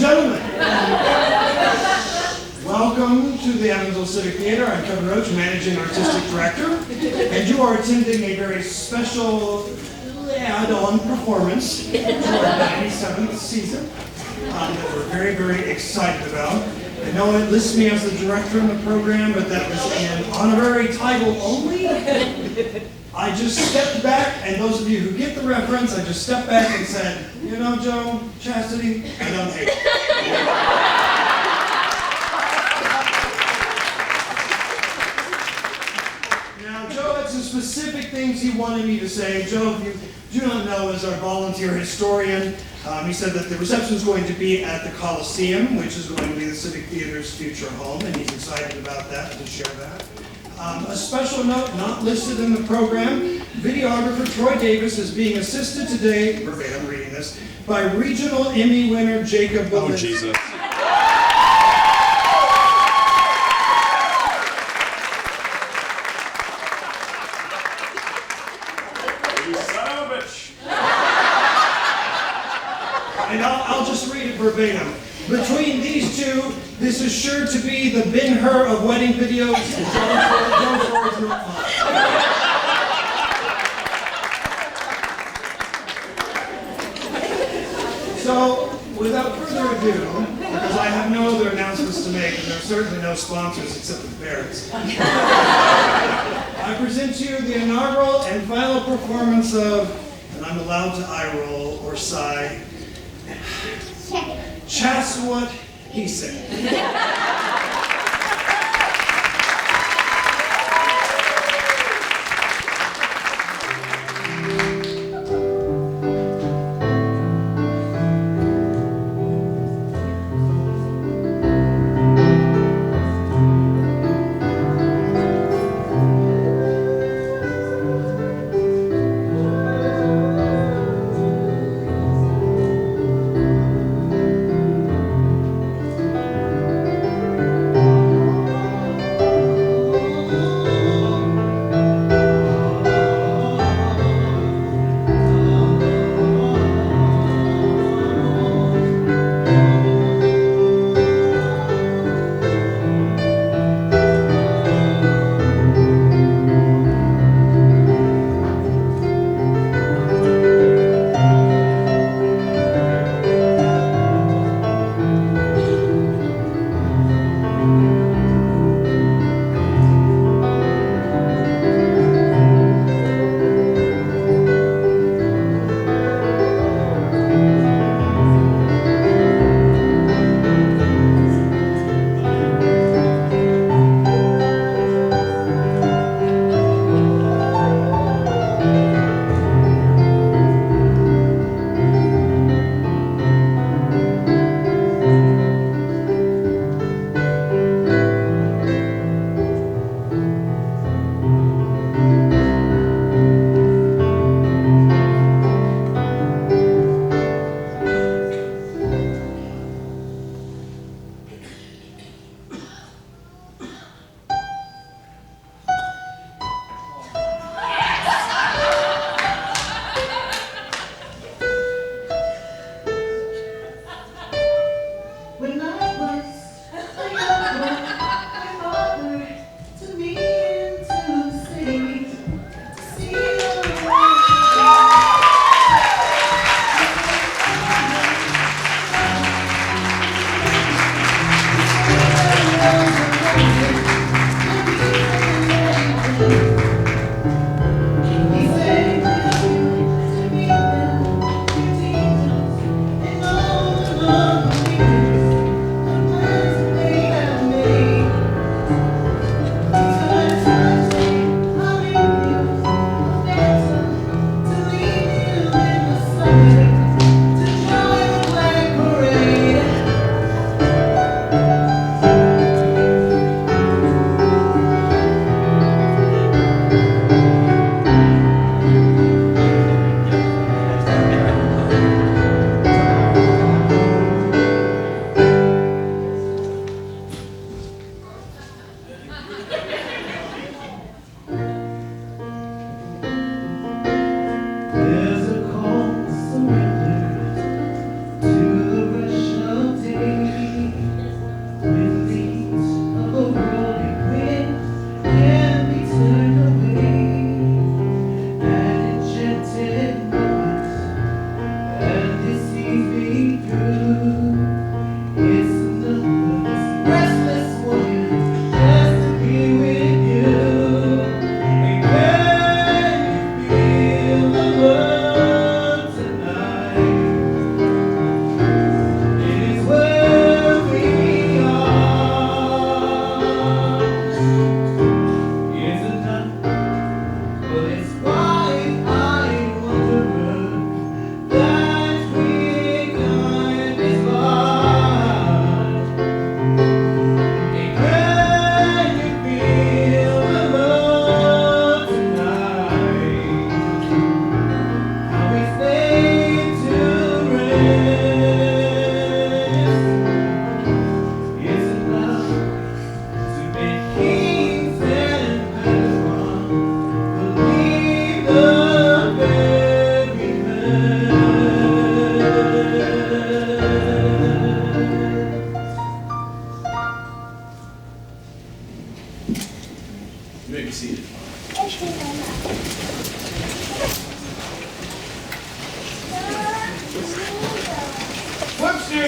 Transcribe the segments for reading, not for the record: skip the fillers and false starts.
gentlemen, welcome to the Evansville Civic Theater. I'm Kevin Roach, Managing Artistic Director, and you are attending a very special add-on performance to our 97th season that we're very, very excited about. I know it lists me as the director in the program, but that was an honorary title only. I just stepped back, and those of you who get the reference, I just stepped back and said, you know, Joe, Chastity, I don't hate it. Now, Joe had some specific things he wanted me to say. Joe, if you do not know, is our volunteer historian. He said that the reception is going to be at the Coliseum, which is going to be the Civic Theater's future home, and he's excited about that, to share that. A special note, not listed in the program, videographer Troy Davis is being assisted today, verbatim reading this, by regional Emmy winner Jacob Bowen. Oh, Jesus. You son of a bitch. And I'll just read it verbatim. Between these two, this is sure to be the Ben-Hur of wedding videos. Joe's words, not mine. So, without further ado, because I have no other announcements to make, and there are certainly no sponsors except the parents, I present to you the inaugural and final performance of, and I'm allowed to eye roll or sigh, Chas what he said.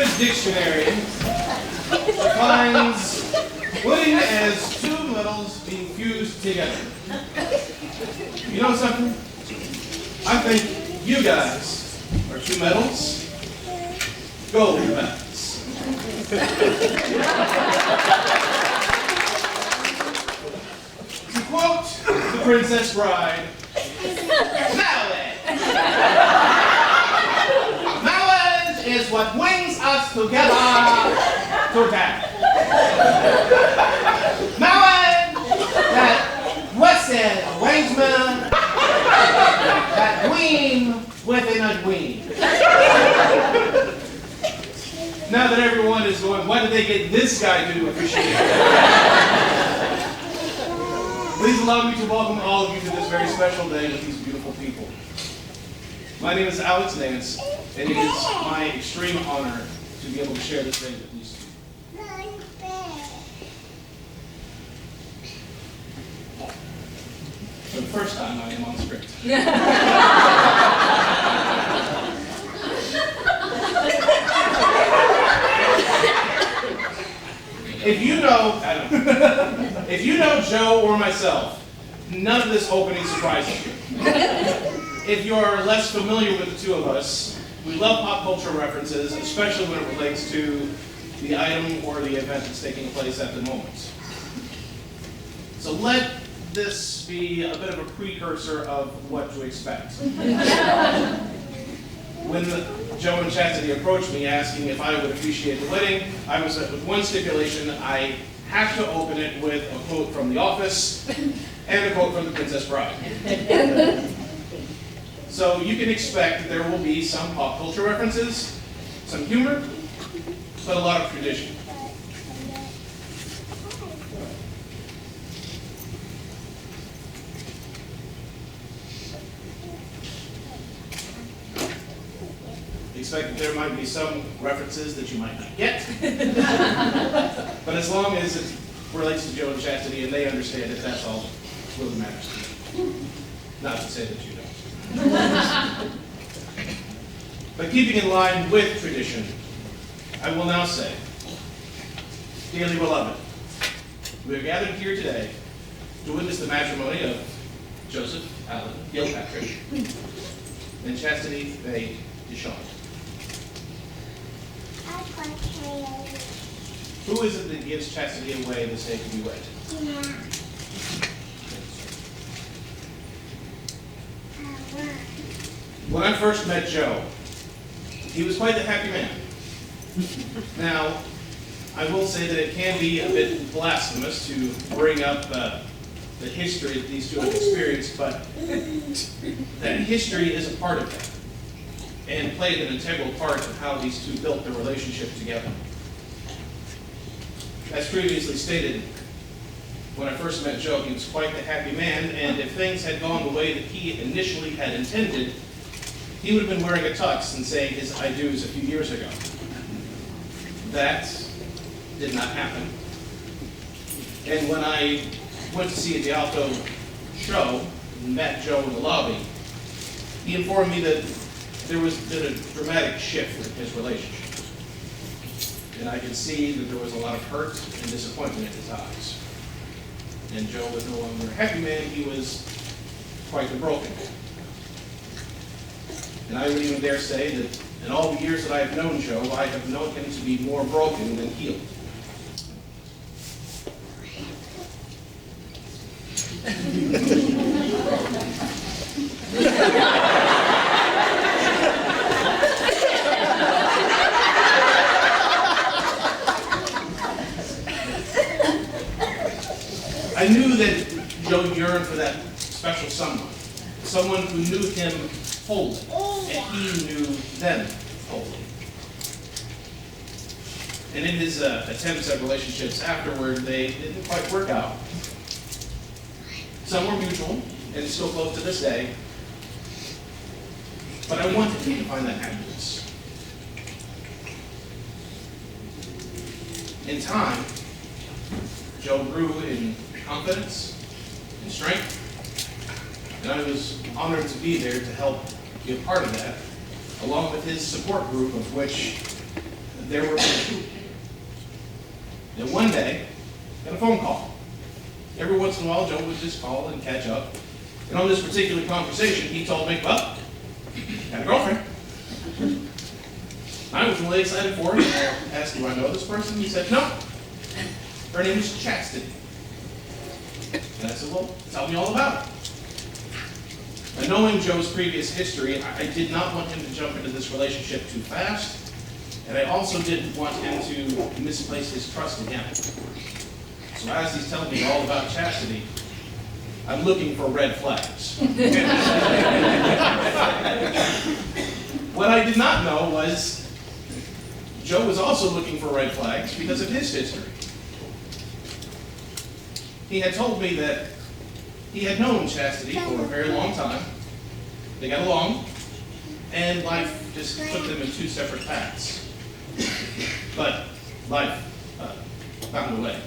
Oxford Dictionary defines wedding as two metals being fused together. You know something? I think you guys are two metals, gold metals. To quote the Princess Bride, marriage is what brings us together. Marriage, that blessed arrangement, that dream within a dream. Now that everyone is going, what did they get this guy to appreciate it? Please allow me to welcome all of you to this very special day with these beautiful people. My name is Alex Nance, and it is my extreme honor to be able to share this day with these two. For the first time, I am on script. If you know Joe or myself, none of this opening surprises you. If you're less familiar with the two of us, we love pop culture references, especially when it relates to the item or the event that's taking place at the moment. So let this be a bit of a precursor of what to expect. When Joe and Chastity approached me asking if I would officiate the wedding, I was with one stipulation: I have to open it with a quote from The Office and a quote from The Princess Bride. So you can expect that there will be some pop culture references, some humor, but a lot of tradition. Expect that there might be some references that you might not get. But as long as it relates to Joe and Chastity and they understand it, that's all that really matters to me. Not to say that you don't. But keeping in line with tradition, I will now say, dearly beloved, we are gathered here today to witness the matrimony of Joseph Allen Gilpatrick and Chastity Faye Deshawn. Who is it that gives Chastity away this day to be wed? Yeah. When I first met Joe, he was quite the happy man. Now, I will say that it can be a bit blasphemous to bring up the history that these two have experienced, but that history is a part of that and played an integral part of how these two built their relationship together. As previously stated, when I first met Joe, he was quite the happy man, and if things had gone the way that he initially had intended, he would have been wearing a tux and saying his I do's a few years ago. That did not happen. And when I went to see the Alto show and met Joe in the lobby, he informed me that there was been a dramatic shift in his relationship. And I could see that there was a lot of hurt and disappointment in his eyes. And Joe was no longer a happy man, he was quite the broken man. And I would even dare say that in all the years that I have known Joe, I have known him to be more broken than healed. I knew that Joe yearned for that special someone who knew him wholly, and he knew them wholly. And in his attempts at relationships afterward, they didn't quite work out. Some were mutual, and still close to this day. But I wanted him to find that happiness. In time, Joe grew in confidence and strength, and I was honored to be there to help be a part of that, along with his support group, of which there were people. And one day, got a phone call. Every once in a while, Joe would just call and catch up. And on this particular conversation, he told me, well, got a girlfriend. I was really excited for him. I asked, do I know this person? He said, no. Her name is Chastity. And I said, well, tell me all about it. And knowing Joe's previous history, I did not want him to jump into this relationship too fast. And I also didn't want him to misplace his trust again. So as he's telling me all about Chastity, I'm looking for red flags. What I did not know was Joe was also looking for red flags because of his history. He had told me that he had known Chastity for a very long time. They got along, and life just took them in two separate paths. But life found a way.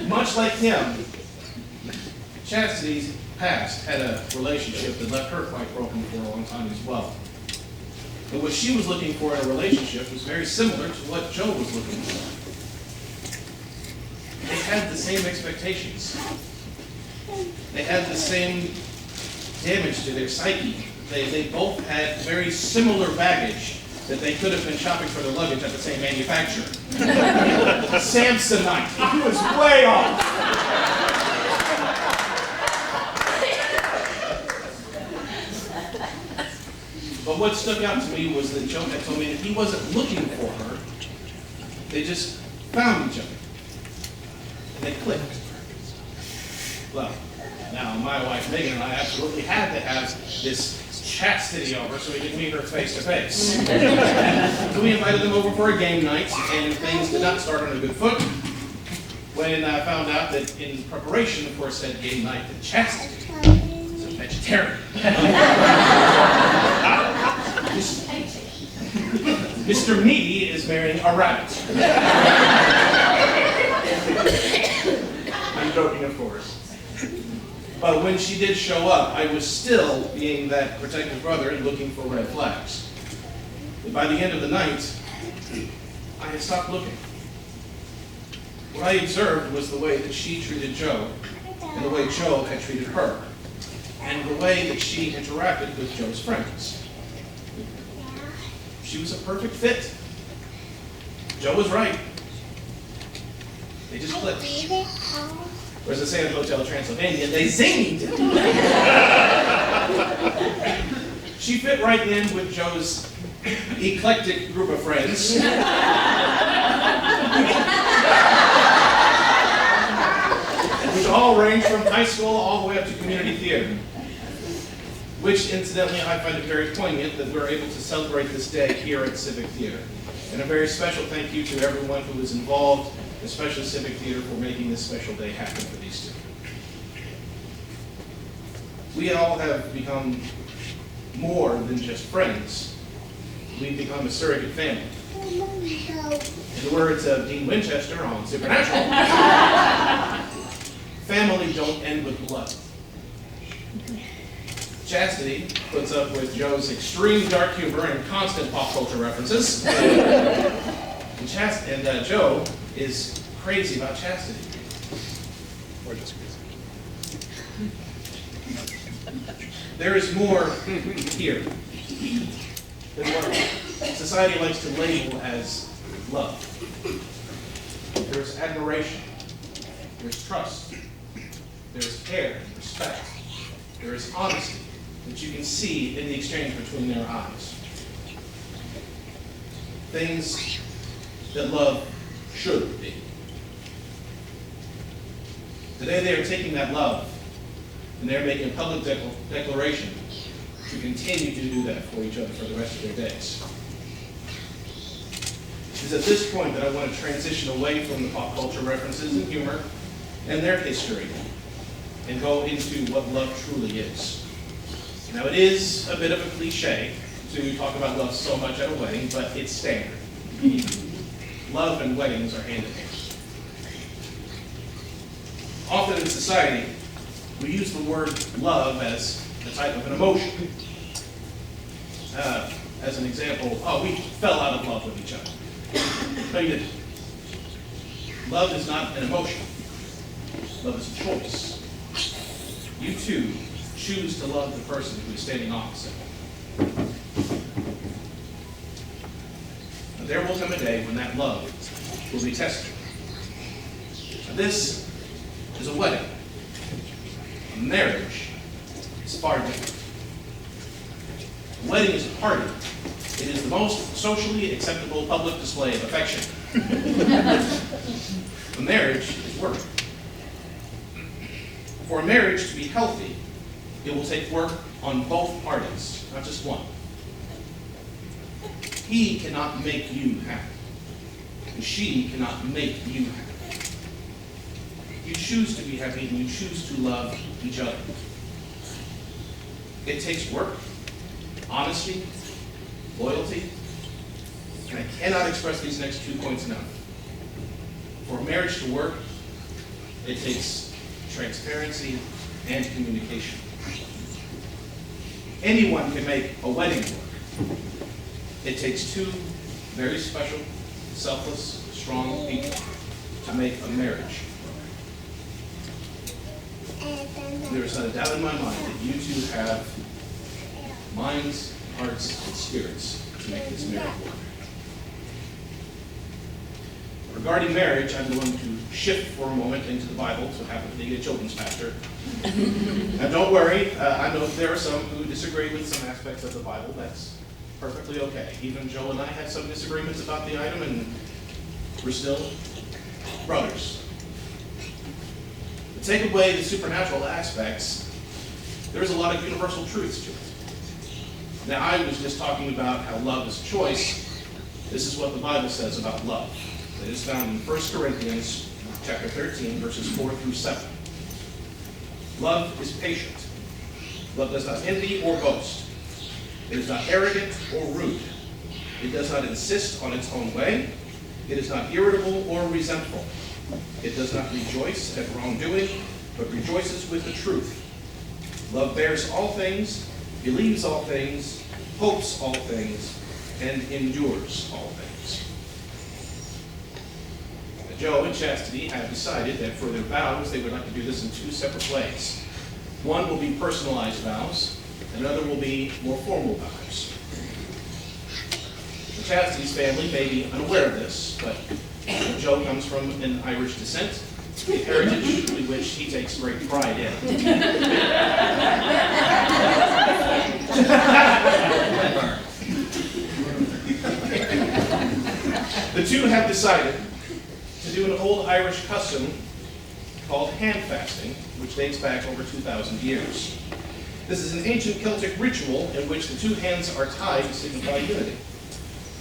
Much like him, Chastity's past had a relationship that left her quite broken for a long time as well. But what she was looking for in a relationship was very similar to what Joe was looking for. They had the same expectations. They had the same damage to their psyche. They both had very similar baggage that they could have been shopping for their luggage at the same manufacturer. Samsonite. He was way off. But what stuck out to me was that Joe had told me that he wasn't looking for her. They just found each other. And they clicked. Well, now my wife Megan and I absolutely had to have this Chastity over so we could meet her face to face. So we invited them over for a game night, and things did not start on a good foot when I found out that in preparation for said game night, that Chastity is a vegetarian. Mr. Meaty is marrying a rabbit. I'm joking, of course. But when she did show up, I was still being that protective brother and looking for red flags. But by the end of the night, I had stopped looking. What I observed was the way that she treated Joe, and the way Joe had treated her, and the way that she interacted with Joe's friends. She was a perfect fit. Joe was right. They just clicked. Or as they say in Hotel Transylvania, they zinged. She fit right in with Joe's eclectic group of friends. Which all range from high school all the way up to community theater. Which, incidentally, I find it very poignant that we're able to celebrate this day here at Civic Theater. And a very special thank you to everyone who was involved, especially Civic Theater, for making this special day happen for these two. We all have become more than just friends. We've become a surrogate family. In the words of Dean Winchester on Supernatural, family don't end with blood. Chastity puts up with Joe's extreme dark humor and constant pop culture references. And Joe is crazy about Chastity. Or just crazy. There is more here than what society likes to label as love. There's admiration. There's trust. There's care and respect. There is honesty that you can see in the exchange between their eyes. Things that love should be. Today they are taking that love and they're making a public declaration to continue to do that for each other for the rest of their days. It is at this point that I want to transition away from the pop culture references and humor and their history and go into what love truly is. Now, it is a bit of a cliche to talk about love so much at a wedding, but it's standard. Love and weddings are hand in hand. Often in society, we use the word love as a type of an emotion. As an example, oh, we fell out of love with each other. No, you didn't. Love is not an emotion. Love is a choice. You too choose to love the person who is standing opposite. But there will come a day when that love will be tested. Now, this is a wedding. A marriage is far different. A wedding is a party. It is the most socially acceptable public display of affection. A marriage is work. For a marriage to be healthy, it will take work on both parties, not just one. He cannot make you happy, and she cannot make you happy. You choose to be happy, and you choose to love each other. It takes work, honesty, loyalty, and I cannot express these next 2 points enough. For a marriage to work, it takes transparency and communication. Anyone can make a wedding work. It takes two very special, selfless, strong people to make a marriage work. There is not a doubt in my mind that you two have minds, hearts, and spirits to make this marriage work. Regarding marriage, I'm going to shift for a moment into the Bible, so I happen to be a children's pastor. Now don't worry, I know there are some who disagree with some aspects of the Bible. That's perfectly okay. Even Joe and I had some disagreements about the item, and we're still brothers. To take away the supernatural aspects, there's a lot of universal truths to it. Now I was just talking about how love is a choice. This is what the Bible says about love. It is found in 1 Corinthians chapter 13, verses 4 through 7. Love is patient. Love does not envy or boast. It is not arrogant or rude. It does not insist on its own way. It is not irritable or resentful. It does not rejoice at wrongdoing, but rejoices with the truth. Love bears all things, believes all things, hopes all things, and endures all things. Joe and Chastity have decided that for their vows, they would like to do this in two separate ways. One will be personalized vows, and another will be more formal vows. The Chastity's family may be unaware of this, but Joe comes from an Irish descent, a heritage which he takes great pride in. The two have decided to do an old Irish custom called hand fasting, which dates back over 2,000 years. This is an ancient Celtic ritual in which the two hands are tied to signify unity.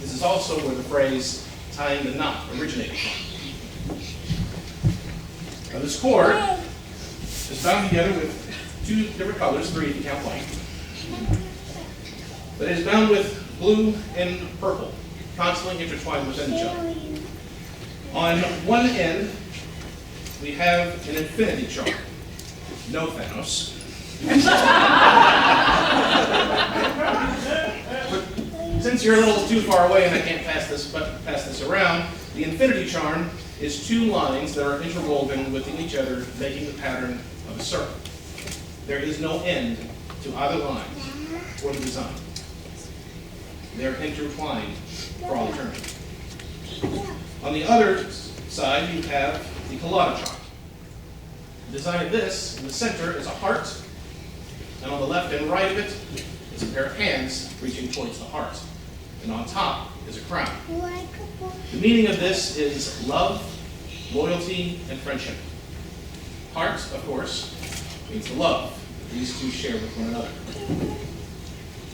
This is also where the phrase tying the knot originated from. Now this cord is bound together with two different colors, three if you count white. But it is bound with blue and purple, constantly intertwined within each other. On one end, we have an infinity charm. No Thanos. But since you're a little too far away and I can't pass this around, the infinity charm is two lines that are interwoven within each other, making the pattern of a circle. There is no end to either line or the design. They're intertwined for all eternity. On the other side, you have the colada charm. The design of this, in the center, is a heart, and on the left and right of it is a pair of hands reaching towards the heart. And on top is a crown. The meaning of this is love, loyalty, and friendship. Heart, of course, means the love that these two share with one another.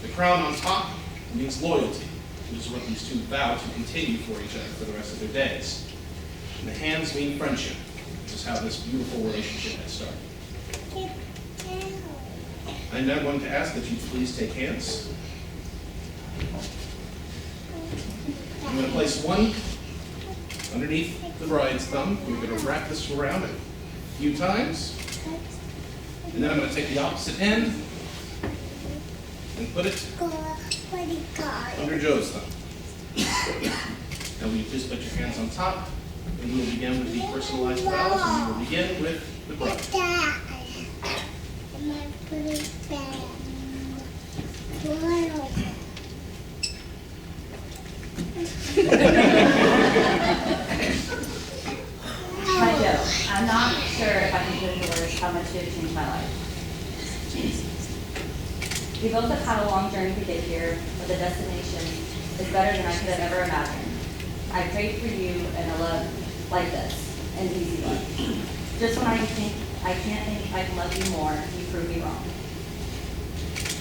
The crown on top means loyalty, which is what these two vow to continue for each other for the rest of their days. And the hands mean friendship, which is how this beautiful relationship has started. I'm now going to ask that you please take hands. I'm going to place one underneath the bride's thumb. We're going to wrap this around a few times. And then I'm going to take the opposite end and put it under Joe's thumb. Now will you please put your hands on top, and we will begin with the personalized vows, and we will begin with the bride. Hi Joe, I'm not sure if I can put into words how much you have changed my life. We both have had a long journey to get here, but the destination is better than I could have ever imagined. I prayed for you and a love like this, an easy love. Just when I can't think I can love you more, you prove me wrong.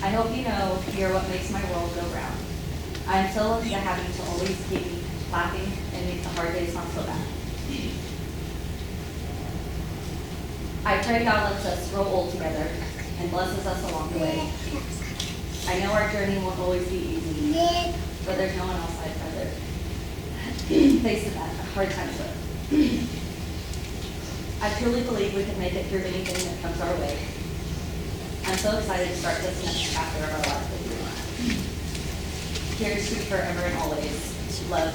I hope you know you're what makes my world go round. I am so lucky to have you to always keep me laughing and make the hard days not so bad. I pray God lets us grow old together and blesses us along the way. I know our journey won't always be easy, but there's no one else I'd rather face that hard times with. I truly believe we can make it through anything that comes our way. I'm so excited to start this next chapter of our life with you. Here's to forever and always. Love,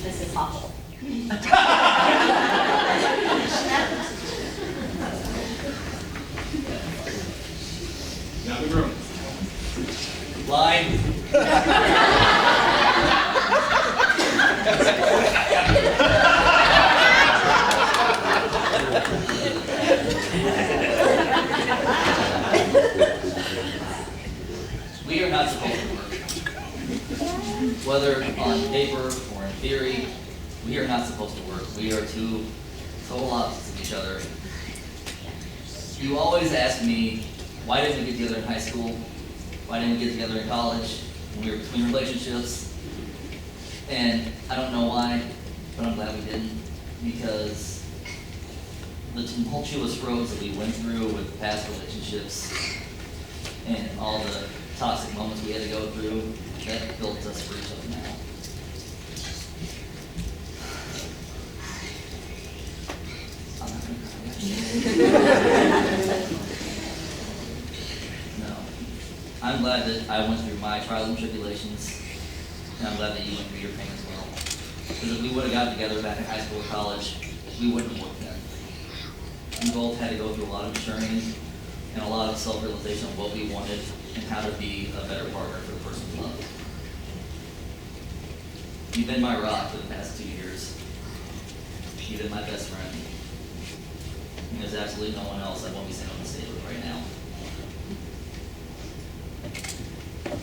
Mrs. Hoppel. Now the groom. Line. We are not supposed to work. Whether on paper or in theory, we are not supposed to work. We are two total opposites of each other. You always ask me, why didn't we get together in high school? Why didn't we get together in college? When we were between relationships. And I don't know why, but I'm glad we didn't. Because the tumultuous roads that we went through with past relationships and all the toxic moments we had to go through, that built us for each other now. I'm not gonna cry. No. I'm glad that I went through my trials and tribulations, and I'm glad that you went through your pain as well. Because if we would have gotten together back in high school or college, we wouldn't have worked then. We both had to go through a lot of maturing and a lot of self-realization of what we wanted and how to be a better partner for the person we love. You've been my rock for the past 2 years. You've been my best friend. And there's absolutely no one else I won't be sitting on the stage with right now.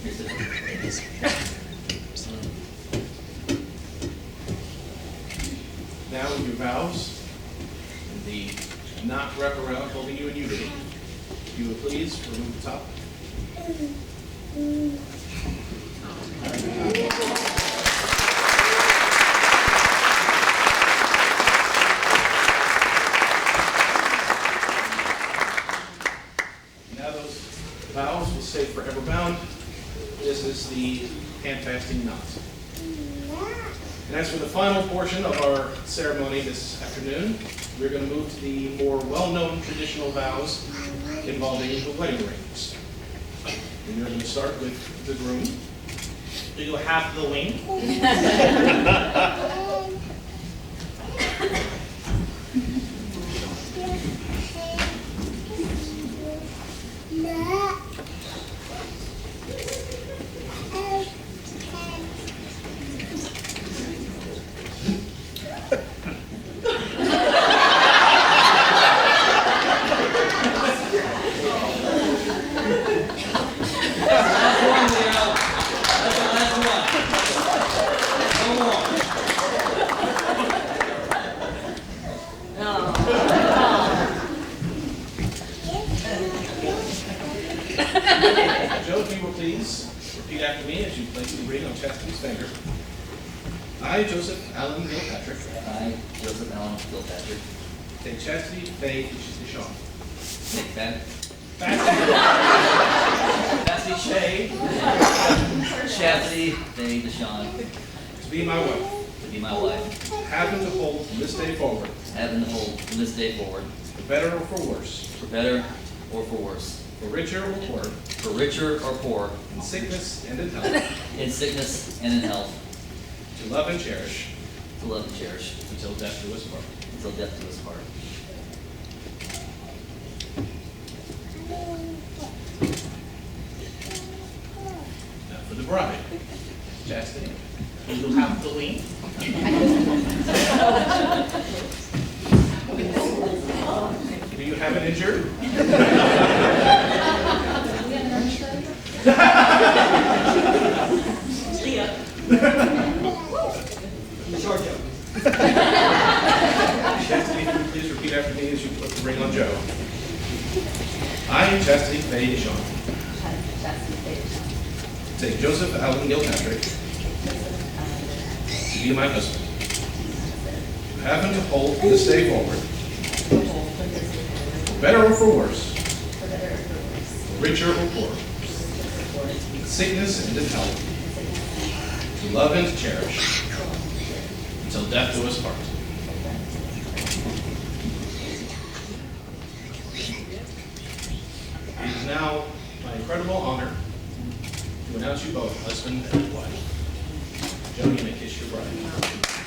Here's the Now with your vows, and the knot wrap around holding you in unity. If you would please remove the top. Now those vows will stay forever bound. This is the hand-fasting knot. And as for the final portion of our ceremony this afternoon, we're going to move to the more well-known traditional vows involving the wedding rings. And you're going to start with the groom. Do you have the wing? Joe, if you will please repeat after me as you place the ring on Chastity's finger. I, Joseph Allen Gilpatrick, I, Joseph Allen Gilpatrick, take Chastity, Faye, and Deshawn. take that. Chastity, Shay, Chastity, Faye, Deshawn, to be my wife, to be my wife, happen to hold from this day forward, having to hold from this day forward, for better or for worse, for better or for worse, for richer or poorer, for richer or poor, in sickness and in health, in sickness and in health, to love and cherish to love and cherish, until death do us part. until death do us part. Now for the bride, Chastity, you will have to lean. Do you have an injury? Chastity, please repeat after me as you put the ring on Joe. I, Chastity Faye Deshawn, take Joseph Allen Gilpatrick to be my husband. You have him to hold from this day forward, for better or for worse, for richer or poorer, in sickness and in health, to love and to cherish, until death do us part. It is now my incredible honor to announce you both husband and wife. Joe, you may kiss your bride.